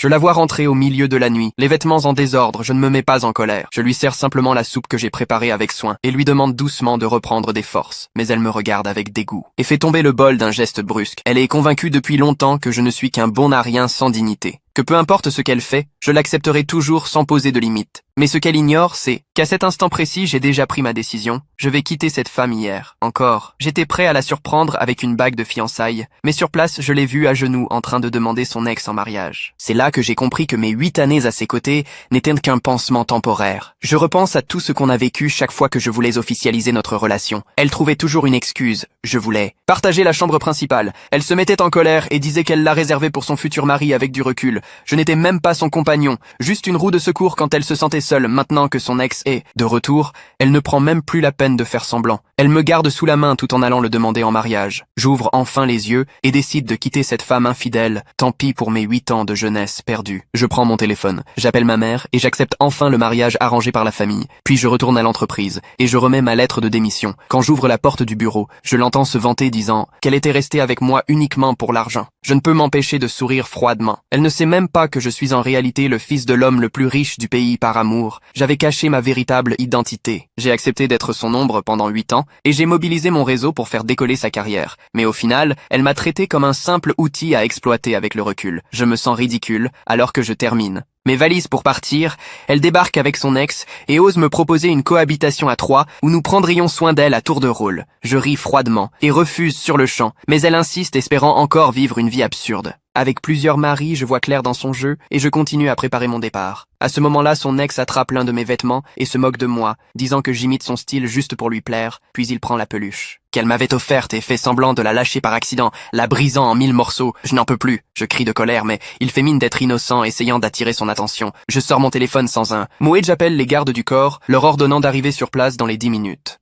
Je la vois rentrer au milieu de la nuit, les vêtements en désordre, je ne me mets pas en colère. Je lui sers simplement la soupe que j'ai préparée avec soin et lui demande doucement de reprendre des forces. Mais elle me regarde avec dégoût et fait tomber le bol d'un geste brusque. Elle est convaincue depuis longtemps que je ne suis qu'un bon à rien sans dignité. Que peu importe ce qu'elle fait, je l'accepterai toujours sans poser de limites. Mais ce qu'elle ignore, c'est qu'à cet instant précis, j'ai déjà pris ma décision. Je vais quitter cette femme hier. Encore. J'étais prêt à la surprendre avec une bague de fiançailles, mais sur place, je l'ai vue à genoux en train de demander son ex en mariage. C'est là que j'ai compris que mes 8 années à ses côtés n'étaient qu'un pansement temporaire. Je repense à tout ce qu'on a vécu chaque fois que je voulais officialiser notre relation. Elle trouvait toujours une excuse. Je voulais partager la chambre principale. Elle se mettait en colère et disait qu'elle l'a réservée pour son futur mari avec du recul. Je n'étais même pas son compagnon, juste une roue de secours quand elle se sentait seule. Maintenant que son ex est de retour, elle ne prend même plus la peine de faire semblant. Elle me garde sous la main tout en allant le demander en mariage. J'ouvre enfin les yeux et décide de quitter cette femme infidèle. Tant pis pour mes 8 ans de jeunesse perdue. Je prends mon téléphone, j'appelle ma mère et j'accepte enfin le mariage arrangé par la famille. Puis je retourne à l'entreprise et je remets ma lettre de démission. Quand j'ouvre la porte du bureau, je l'entends se vanter disant qu'elle était restée avec moi uniquement pour l'argent. Je ne peux m'empêcher de sourire froidement. Elle ne sait même pas que je suis en réalité le fils de l'homme le plus riche du pays par amour. J'avais caché ma véritable identité. J'ai accepté d'être son ombre pendant 8 ans et j'ai mobilisé mon réseau pour faire décoller sa carrière. Mais au final, elle m'a traité comme un simple outil à exploiter avec le recul. Je me sens ridicule alors que je termine mes valises pour partir. Elle débarque avec son ex et ose me proposer une cohabitation à 3 où nous prendrions soin d'elle à tour de rôle. Je ris froidement et refuse sur le champ, mais elle insiste espérant encore vivre une vie absurde. Avec plusieurs maris, je vois clair dans son jeu et je continue à préparer mon départ. À ce moment-là, son ex attrape l'un de mes vêtements et se moque de moi, disant que j'imite son style juste pour lui plaire, puis il prend la peluche qu'elle m'avait offerte et fait semblant de la lâcher par accident, la brisant en 1000 morceaux. Je n'en peux plus. Je crie de colère, mais il fait mine d'être innocent, essayant d'attirer son attention. Je sors mon téléphone sans un mot et j'appelle les gardes du corps, leur ordonnant d'arriver sur place dans les 10 minutes.